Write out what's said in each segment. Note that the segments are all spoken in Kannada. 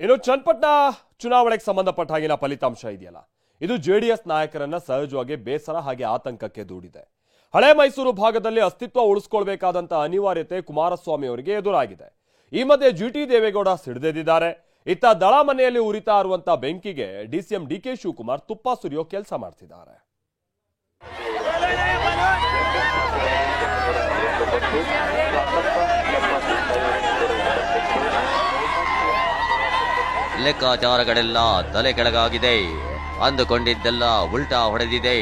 ಇನ್ನು ಚನ್ನಪಟ್ಟಣ ಚುನಾವಣೆಗೆ ಸಂಬಂಧಪಟ್ಟ ಹಾಗಿನ ಫಲಿತಾಂಶ ಇದೆಯಲ್ಲ, ಇದು ಜೆಡಿಎಸ್ ನಾಯಕರನ್ನ ಸಹಜವಾಗಿ ಬೇಸರ ಹಾಗೆ ಆತಂಕಕ್ಕೆ ದೂಡಿದೆ. ಹಳೆ ಮೈಸೂರು ಭಾಗದಲ್ಲಿ ಅಸ್ತಿತ್ವ ಉಳಿಸಿಕೊಳ್ಳಬೇಕಾದಂತ ಅನಿವಾರ್ಯತೆ ಕುಮಾರಸ್ವಾಮಿ ಅವರಿಗೆ ಎದುರಾಗಿದೆ. ಈ ಮಧ್ಯೆ ಜಿಟಿ ದೇವೇಗೌಡ ಸಿಡಿದೆದ್ದಿದ್ದಾರೆ. ಇತ್ತ ದಳ ಮನೆಯಲ್ಲಿ ಉರಿತಾ ಇರುವಂತ ಬೆಂಕಿಗೆ ಡಿಸಿಎಂ ಡಿಕೆ ಶಿವಕುಮಾರ್ ತುಪ್ಪ ಸುರಿಯೋ ಕೆಲಸ ಮಾಡ್ತಿದ್ದಾರೆ. ಲೆಕ್ಕಾಚಾರಗಳೆಲ್ಲ ತಲೆ ಕೆಳಗಾಗಿದೆ. ಅಂದುಕೊಂಡಿದ್ದೆಲ್ಲ ಉಲ್ಟಾ ಹೊಡೆದಿದೆ.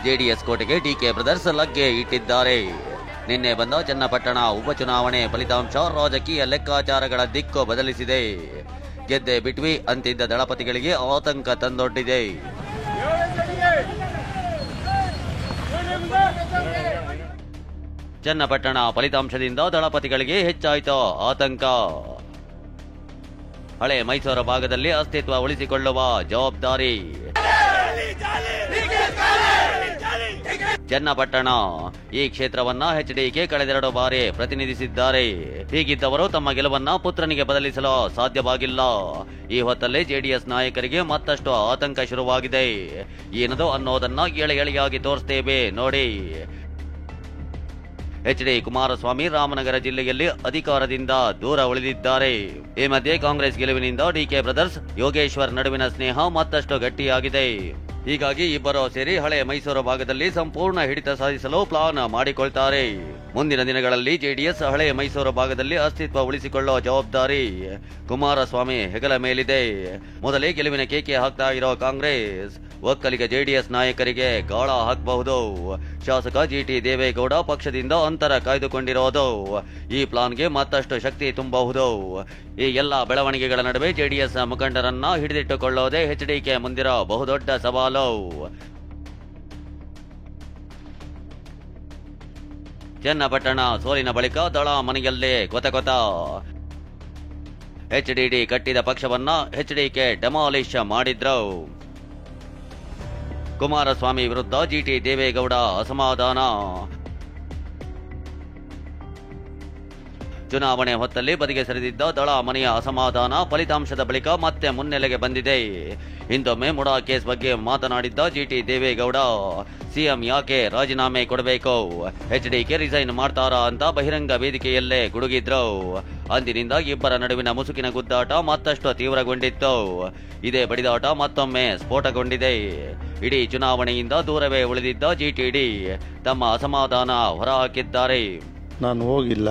ಜೆಡಿಎಸ್ ಕೋಟೆಗೆ ಡಿಕೆ ಬ್ರದರ್ಸ್ ಲಗ್ಗೆ ಇಟ್ಟಿದ್ದಾರೆ. ನಿನ್ನೆ ಬಂದ ಚನ್ನಪಟ್ಟಣ ಉಪಚುನಾವಣೆ ಫಲಿತಾಂಶ ರಾಜಕೀಯ ಲೆಕ್ಕಾಚಾರಗಳ ದಿಕ್ಕು ಬದಲಿಸಿದೆ. ಗೆದ್ದೆ ಬಿಟ್ವಿ ಅಂತಿದ್ದ ದಳಪತಿಗಳಿಗೆ ಆತಂಕ ತಂದೊಡ್ಡಿದೆ. ಚನ್ನಪಟ್ಟಣ ಫಲಿತಾಂಶದಿಂದ ದಳಪತಿಗಳಿಗೆ ಹೆಚ್ಚಾಯಿತು ಆತಂಕ. ಹಳೆ ಮೈಸೂರು ಭಾಗದಲ್ಲಿ ಅಸ್ತಿತ್ವ ಉಳಿಸಿಕೊಳ್ಳುವ ಜವಾಬ್ದಾರಿ ಚನ್ನಪಟ್ಟಣ. ಈ ಕ್ಷೇತ್ರವನ್ನ ಎಚ್ಡಿಕೆ ಕಳೆದೆರಡು ಬಾರಿ ಪ್ರತಿನಿಧಿಸಿದ್ದಾರೆ. ಹೀಗಿದ್ದವರು ತಮ್ಮ ಗೆಲುವನ್ನ ಪುತ್ರನಿಗೆ ಬದಲಿಸಲು ಸಾಧ್ಯವಾಗಿಲ್ಲ. ಈ ಹೊತ್ತಲ್ಲೇ ಜೆಡಿಎಸ್ ನಾಯಕರಿಗೆ ಮತ್ತಷ್ಟು ಆತಂಕ ಶುರುವಾಗಿದೆ. ಏನದು ಅನ್ನೋದನ್ನ ಎಳೆಯಾಗಿ ತೋರಿಸ್ತೇವೆ ನೋಡಿ. ಎಚ್ಡಿ ಕುಮಾರಸ್ವಾಮಿ ರಾಮನಗರ ಜಿಲ್ಲೆಯಲ್ಲಿ ಅಧಿಕಾರದಿಂದ ದೂರ ಉಳಿದಿದ್ದಾರೆ. ಈ ಮಧ್ಯೆ ಕಾಂಗ್ರೆಸ್ ಗೆಲುವಿನಿಂದ ಡಿಕೆ ಬ್ರದರ್ಸ್ ಯೋಗೇಶ್ವರ್ ನಡುವಿನ ಸ್ನೇಹ ಮತ್ತಷ್ಟು ಗಟ್ಟಿಯಾಗಿದೆ. ಹೀಗಾಗಿ ಇಬ್ಬರು ಸೇರಿ ಹಳೆ ಮೈಸೂರು ಭಾಗದಲ್ಲಿ ಸಂಪೂರ್ಣ ಹಿಡಿತ ಸಾಧಿಸಲು ಪ್ಲಾನ್ ಮಾಡಿಕೊಳ್ತಾರೆ. ಮುಂದಿನ ದಿನಗಳಲ್ಲಿ ಜೆಡಿಎಸ್ ಹಳೆ ಮೈಸೂರು ಭಾಗದಲ್ಲಿ ಅಸ್ತಿತ್ವ ಉಳಿಸಿಕೊಳ್ಳುವ ಜವಾಬ್ದಾರಿ ಕುಮಾರಸ್ವಾಮಿ ಹೆಗಲ ಮೇಲಿದೆ. ಮೊದಲೇ ಗೆಲುವಿನ ಕೇಕೆ ಹಾಕ್ತಾ ಇರೋ ಕಾಂಗ್ರೆಸ್ ಒಕ್ಕಲಿಗ ಜೆಡಿಎಸ್ ನಾಯಕರಿಗೆ ಗಾಳ ಹಾಕಬಹುದು. ಶಾಸಕ ಜಿಟಿ ದೇವೇಗೌಡ ಪಕ್ಷದಿಂದ ಅಂತರ ಕಾಯ್ದುಕೊಂಡಿರೋದು ಈ ಪ್ಲಾನ್ಗೆ ಮತ್ತಷ್ಟು ಶಕ್ತಿ ತುಂಬಬಹುದು. ಈ ಎಲ್ಲ ಬೆಳವಣಿಗೆಗಳ ನಡುವೆ ಜೆಡಿಎಸ್ ಮುಖಂಡರನ್ನ ಹಿಡಿದಿಟ್ಟುಕೊಳ್ಳೋದೇ ಎಚ್ಡಿಕೆ ಮುಂದಿರೋ ಬಹುದೊಡ್ಡ ಸವಾಲು. ಚನ್ನಪಟ್ಟಣ ಸೋಲಿನ ಬಳಿಕ ದಳ ಮನೆಯಲ್ಲೇ ಕೊತ ಎಚ್ಡಿಡಿ ಕಟ್ಟಿದ ಪಕ್ಷವನ್ನ ಎಚ್ಡಿಕೆ ಡೆಮಾಲಿಷ್ ಮಾಡಿದ್ರು. ಕುಮಾರಸ್ವಾಮಿ ವಿರುದ್ಧ ಜಿಟಿ ದೇವೇಗೌಡ ಅಸಮಾಧಾನ. ಚುನಾವಣೆ ಹೊತ್ತಲ್ಲಿ ಬದಿಗೆ ಸರಿದಿದ್ದ ದಳ ಮನೆಯ ಅಸಮಾಧಾನ ಫಲಿತಾಂಶದ ಬಳಿಕ ಮತ್ತೆ ಮುನ್ನೆಲೆಗೆ ಬಂದಿದೆ. ಹಿಂದೊಮ್ಮೆ ಮುಡಾ ಕೇಸ್ ಬಗ್ಗೆ ಮಾತನಾಡಿದ್ದ ಜಿಟಿ ದೇವೇಗೌಡ ಸಿಎಂ ಯಾಕೆ ರಾಜೀನಾಮೆ ಕೊಡಬೇಕು, ಎಚ್ಡಿಕೆ ರಿಸೈನ್ ಮಾಡ್ತಾರಾ ಅಂತ ಬಹಿರಂಗ ವೇದಿಕೆಯಲ್ಲೇ ಗುಡುಗಿದ್ರು. ಅಂದಿನಿಂದ ಇಬ್ಬರ ನಡುವಿನ ಮುಸುಕಿನ ಗುದ್ದಾಟ ಮತ್ತಷ್ಟು ತೀವ್ರಗೊಂಡಿತ್ತು. ಇದೇ ಬಡಿದಾಟ ಮತ್ತೊಮ್ಮೆ ಸ್ಫೋಟಗೊಂಡಿದೆ. ಇಡೀ ಚುನಾವಣೆಯಿಂದ ದೂರವೇ ಉಳಿದಿದ್ದ ಜಿಟಿಡಿ ತಮ್ಮ ಅಸಮಾಧಾನ ಹೊರಹಾಕಿದ್ದಾರೆ. ನಾನು ಹೋಗಿಲ್ಲ,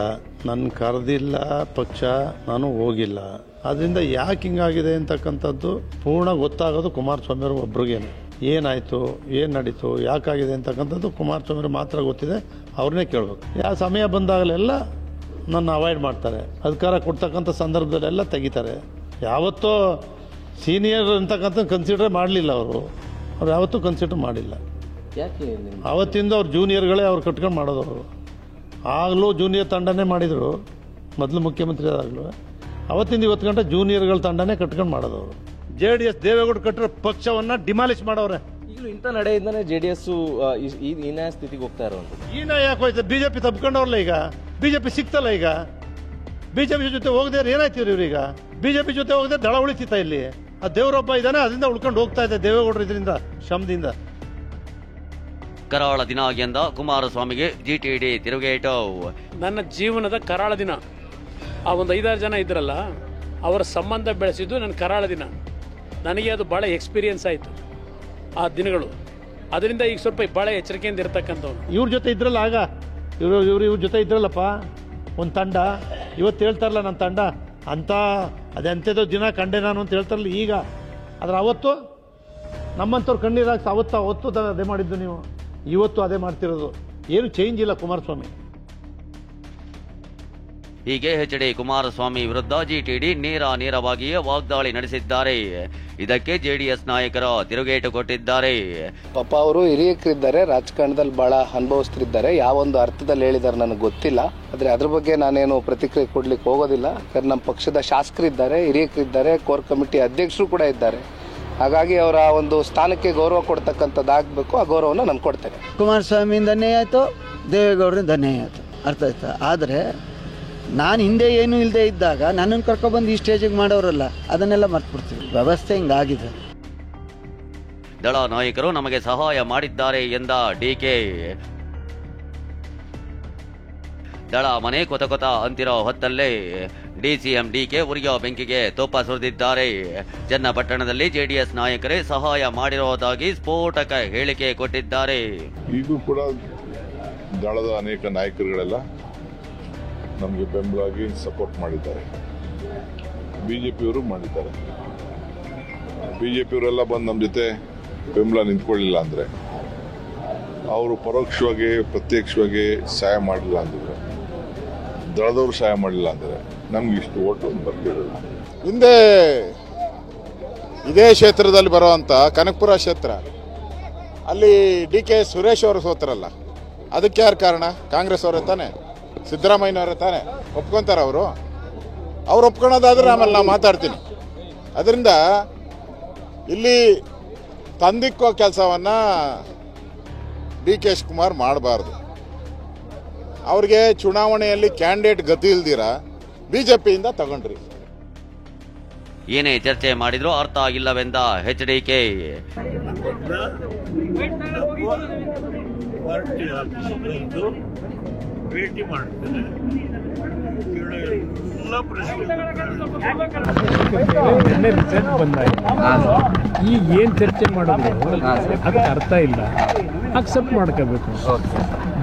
ನನ್ನ ಕರೆದಿಲ್ಲ ಪಕ್ಷ, ನಾನು ಹೋಗಿಲ್ಲ. ಅದರಿಂದ ಯಾಕೆ ಹಿಂಗಾಗಿದೆ ಅಂತಕ್ಕಂಥದ್ದು ಪೂರ್ಣ ಗೊತ್ತಾಗೋದು ಕುಮಾರಸ್ವಾಮಿ ಅವರು ಒಬ್ರಿಗೇನೆ. ಏನಾಯ್ತು, ಏನು ನಡೀತು, ಯಾಕಾಗಿದೆ ಅಂತಕ್ಕಂಥದ್ದು ಕುಮಾರಸ್ವಾಮಿ ಅವರು ಮಾತ್ರ ಗೊತ್ತಿದೆ. ಅವ್ರನ್ನೇ ಕೇಳಬೇಕು. ಯಾವ ಸಮಯ ಬಂದಾಗಲೆಲ್ಲ ನನ್ನ ಅವಾಯ್ಡ್ ಮಾಡ್ತಾರೆ. ಅಧಿಕಾರ ಕೊಡ್ತಕ್ಕಂಥ ಸಂದರ್ಭದಲ್ಲೆಲ್ಲ ತೆಗಿತಾರೆ. ಯಾವತ್ತೋ ಸೀನಿಯರ್ ಅಂತಕ್ಕಂಥ ಕನ್ಸಿಡರ್ ಮಾಡಲಿಲ್ಲ ಅವರು ಯಾವತ್ತೂ ಕನ್ಸಿಡರ್ ಮಾಡಿಲ್ಲ. ಅವತ್ತಿಂದ ಅವ್ರು ಜೂನಿಯರ್ಗಳೇ ಅವ್ರು ಕಟ್ಕೊಂಡು ಮಾಡೋದವರು. ಆಗಲೂ ಜೂನಿಯರ್ ತಂಡನೇ ಮಾಡಿದರು. ಮೊದಲು ಮುಖ್ಯಮಂತ್ರಿ ಆದಾಗಲೂ ಅವತ್ತಿಂದ ಇವತ್ತು ಗಂಟೆ ಜೂನಿಯರ್ಗಳ ತಂಡನೇ ಕಟ್ಕೊಂಡು ಮಾಡೋದವರು. ಜೆಡಿಎಸ್ ದೇವೇಗೌಡ ಕಟ್ಟಿರೋ ಪಕ್ಷವನ್ನು ಡಿಮಾಲಿಷ್ ಮಾಡೋರೆ. ಈಗಲೂ ಇಂಥ ನಡೆಯಿಂದನೇ ಜೆಡಿಎಸ್ ಈ ಹೀನಾಯ ಸ್ಥಿತಿಗೆ ಹೋಗ್ತಾ ಇರೋದು. ಹೀನಾಯ ಯಾಕೆ ಹೋಯ್ತು? ಬಿಜೆಪಿ ತಪ್ಕೊಂಡವ್ರಲ್ಲ. ಈಗ ಬಿಜೆಪಿ ಸಿಕ್ತಲ್ಲ. ಈಗ ಬಿಜೆಪಿ ಜೊತೆ ಹೋಗದೆ ಏನಾಯ್ತಿವ್ರಿ ಇವ್ರೀಗ? ಬಿಜೆಪಿ ಜೊತೆ ಹೋಗದೆ ದಳ ಉಳಿತಿತ್ತ ಇಲ್ಲಿ. ಆ ದೇವರೊಬ್ಬ ಇದ್ದಾನೆ, ಅದರಿಂದ ಉಳ್ಕೊಂಡು ಹೋಗ್ತಾ ಇದೆ ದೇವೇಗೌಡರು ಇದರಿಂದ ಶ್ರಮದಿಂದ. ಕರಾಳ ದಿನ ಎಂದ ಕುಮಾರಸ್ವಾಮಿಗೆ ಜಿಟಿಡಿ ತಿರುಗೇಟು. ನನ್ನ ಜೀವನದ ಕರಾಳ ದಿನ. ಆ ಒಂದು 5-6 ಜನ ಇದ್ರಲ್ಲ, ಅವರ ಸಂಬಂಧ ಬೆಳೆಸಿದ್ದು ನನ್ನ ಕರಾಳ ದಿನ. ನನಗೆ ಅದು ಭಾಳ ಎಕ್ಸ್ಪೀರಿಯನ್ಸ್ ಆಯಿತು ಆ ದಿನಗಳು. ಅದರಿಂದ ಈಗ ಸ್ವಲ್ಪ ಭಾಳ ಎಚ್ಚರಿಕೆಯಿಂದ ಇರ್ತಕ್ಕಂಥವ್ರು. ಇವ್ರ ಜೊತೆ ಇದ್ರಲ್ಲ, ಆಗ ಇವ್ರ ಜೊತೆ ಇದ್ರಲ್ಲಪ್ಪ ಒಂದು ತಂಡ. ಇವತ್ತು ಹೇಳ್ತಾರಲ್ಲ ನನ್ನ ತಂಡ ಅಂತ, ಅದೆಂಥದ್ದು ದಿನ ಕಂಡೆ ನಾನು ಅಂತ ಹೇಳ್ತಾರಲ್ಲ ಈಗ. ಆದರೆ ಅವತ್ತು ನಮ್ಮಂಥವ್ರು ಕಣ್ಣೀರಾಗ್ಸ ಅವತ್ತು ಅದೇ ಮಾಡಿದ್ದು ನೀವು. ಇವತ್ತು ಅದೇ ಮಾಡ್ತಿರೋದು. ಏನು ಚೇಂಜ್ ಇಲ್ಲ ಕುಮಾರಸ್ವಾಮಿ. ಹೀಗೆ ಎಚ್ಡಿ ಕುಮಾರಸ್ವಾಮಿ ವಿರುದ್ಧ ಜಿಟಿಡಿ ನೇರವಾಗಿಯೇ ವಾಗ್ದಾಳಿ ನಡೆಸಿದ್ದಾರೆ. ಇದಕ್ಕೆ ಜೆಡಿಎಸ್ ನಾಯಕರು ತಿರುಗೇಟು ಕೊಟ್ಟಿದ್ದಾರೆ. ಪಾಪ ಅವರು ಹಿರಿಯಕರಿದ್ದಾರೆ, ರಾಜಕಾರಣದಲ್ಲಿ ಬಹಳ ಅನುಭವಿಸ್ತಿದ್ದಾರೆ. ಯಾವೊಂದು ಅರ್ಥದಲ್ಲಿ ಹೇಳಿದ್ದಾರೆ ನನಗೆ ಗೊತ್ತಿಲ್ಲ. ಆದರೆ ಅದ್ರ ಬಗ್ಗೆ ನಾನೇನು ಪ್ರತಿಕ್ರಿಯೆ ಕೊಡ್ಲಿಕ್ಕೆ ಹೋಗೋದಿಲ್ಲ. ಯಾಕಂದ್ರೆ ನಮ್ಮ ಪಕ್ಷದ ಶಾಸಕರಿದ್ದಾರೆ, ಹಿರಿಯಕರಿದ್ದಾರೆ, ಕೋರ್ ಕಮಿಟಿ ಅಧ್ಯಕ್ಷರು ಕೂಡ ಇದ್ದಾರೆ. ಹಾಗಾಗಿ ಅವರ ಒಂದು ಸ್ಥಾನಕ್ಕೆ ಗೌರವ ಕೊಡ್ತಕ್ಕಂಥದ್ದಾಗಬೇಕು. ಆ ಗೌರವನ ನಾನು ಕೊಡ್ತೇನೆ. ಕುಮಾರಸ್ವಾಮಿಯಿಂದ ಧನ್ಯ ಆಯಿತು, ದೇವೇಗೌಡರಿಂದ ಧನ್ಯ ಆಯಿತು. ಅರ್ಥ ಆಯ್ತಾ? ಆದರೆ ನಾನು ಹಿಂದೆ ಏನೂ ಇಲ್ಲದೆ ಇದ್ದಾಗ ನನ್ನನ್ನು ಕರ್ಕೊಬಂದು ಈ ಸ್ಟೇಜಿಗೆ ಮಾಡೋರಲ್ಲ, ಅದನ್ನೆಲ್ಲ ಮರ್ತ್ಬಿಡ್ತೀವಿ. ವ್ಯವಸ್ಥೆ ಹಿಂಗಾಗಿದೆ. ದಳ ನಾಯಕರು ನಮಗೆ ಸಹಾಯ ಮಾಡಿದ್ದಾರೆ ಎಂದ ಡಿಕೆ. ದಳ ಮನೆ ಕೊತ ಕೊತ ಅಂತಿರೋ ಹೊತ್ತಲ್ಲೇ ಡಿಸಿಎಂ ಡಿಕೆ ಉರಿಯೋ ಬೆಂಕಿಗೆ ತುಪ್ಪ ಸುರಿದಿದ್ದಾರೆ. ಚನ್ನಪಟ್ಟಣದಲ್ಲಿ ಜೆಡಿಎಸ್ ನಾಯಕರೇ ಸಹಾಯ ಮಾಡಿರುವುದಾಗಿ ಸ್ಫೋಟಕ ಹೇಳಿಕೆ ಕೊಟ್ಟಿದ್ದಾರೆ. ಈಗೂ ಕೂಡ ದಳದ ಅನೇಕ ನಾಯಕರುಗಳೆಲ್ಲ ನಮಗೆ ಬೆಂಬಲವಾಗಿ ಸಪೋರ್ಟ್ ಮಾಡಿದ್ದಾರೆ. ಬಿಜೆಪಿಯವರು ಮಾಡಿದ್ದಾರೆ. ಬಿಜೆಪಿಯವರೆಲ್ಲ ಬಂದು ನಮ್ಮ ಜೊತೆ ಬೆಂಬಲ ನಿಂತ್ಕೊಳ್ಳಿಲ್ಲ ಅಂದರೆ, ಅವರು ಪರೋಕ್ಷವಾಗಿ ಪ್ರತ್ಯಕ್ಷವಾಗಿ ಸಹಾಯ ಮಾಡಲಿಲ್ಲ ಅಂದಿದ್ರೆ, ದಳದವರು ಸಹಾಯ ಮಾಡಲಿಲ್ಲ ಅಂದರೆ ನಮ್ಗೆ ಇಷ್ಟು ಓಟು ಬರ್ತಿರಲಿಲ್ಲ. ಹಿಂದೆ ಇದೇ ಕ್ಷೇತ್ರದಲ್ಲಿ ಬರುವಂಥ ಕನಕಪುರ ಕ್ಷೇತ್ರ, ಅಲ್ಲಿ ಡಿ.ಕೆ. ಸುರೇಶ್ ಅವರು ಸೋತರಲ್ಲ, ಅದಕ್ಕೆ ಯಾರು ಕಾರಣ? ಕಾಂಗ್ರೆಸ್ ಅವರೇ ತಾನೆ, ಸಿದ್ದರಾಮಯ್ಯನವರೇ ತಾನೆ. ಒಪ್ಕೊಂತಾರೆ ಅವರು ಒಪ್ಕೊಳೋದಾದ್ರೆ ಆಮೇಲೆ ನಾವು ಮಾತಾಡ್ತೀನಿ. ಅದರಿಂದ ಇಲ್ಲಿ ತಂದಿಕ್ಕೋ ಕೆಲಸವನ್ನು ಡಿ.ಕೆ. ಶಿವಕುಮಾರ್ ಮಾಡಬಾರ್ದು. ಅವ್ರಿಗೆ ಚುನಾವಣೆಯಲ್ಲಿ ಕ್ಯಾಂಡಿಡೇಟ್ ಗತಿ ಇಲ್ದಿರ ಬಿಜೆಪಿಯಿಂದ ತಗೊಂಡ್ರಿ. ಏನೇ ಚರ್ಚೆ ಮಾಡಿದ್ರೂ ಅರ್ಥ ಆಗಿಲ್ಲವೆಂದ ಎಚ್ಡಿಕೆ. ಭೇಟಿ ಮಾಡ್ತೇನೆ, ಈಗ ಏನ್ ಚರ್ಚೆ ಮಾಡೋದು ಅದಕ್ಕೆ ಅರ್ಥ ಇಲ್ಲ. ಅಕ್ಸೆಪ್ಟ್ ಮಾಡ್ಕೋಬೇಕು.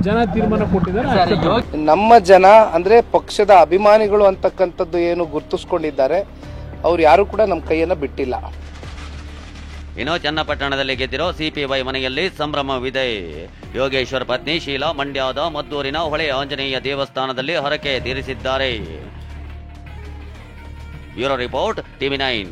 ಜನ ತೀರ್ಮಾನ ಕೊಟ್ಟಿದ್ದಾರೆ. ನಮ್ಮ ಜನ ಅಂದ್ರೆ ಪಕ್ಷದ ಅಭಿಮಾನಿಗಳು ಅಂತಕ್ಕಂಥದ್ದು ಏನು ಗುರುತಿಸ್ಕೊಂಡಿದ್ದಾರೆ, ಅವ್ರು ಯಾರು ಕೂಡ ನಮ್ಮ ಕೈಯನ್ನ ಬಿಟ್ಟಿಲ್ಲ. ಇನ್ನು ಚನ್ನಪಟ್ಟಣದಲ್ಲಿ ಗೆದ್ದಿರೋ ಸಿಪಿವೈ ಮನೆಯಲ್ಲಿ ಸಂಭ್ರಮವಿದೆ. ಯೋಗೇಶ್ವರ್ ಪತ್ನಿ ಶೀಲಾ ಮಂಡ್ಯದ ಮದ್ದೂರಿನ ಹೊಳೆ ಆಂಜನೇಯ ದೇವಸ್ಥಾನದಲ್ಲಿ ಹರಕೆ ತೀರಿಸಿದ್ದಾರೆ. Bureau report, TV9.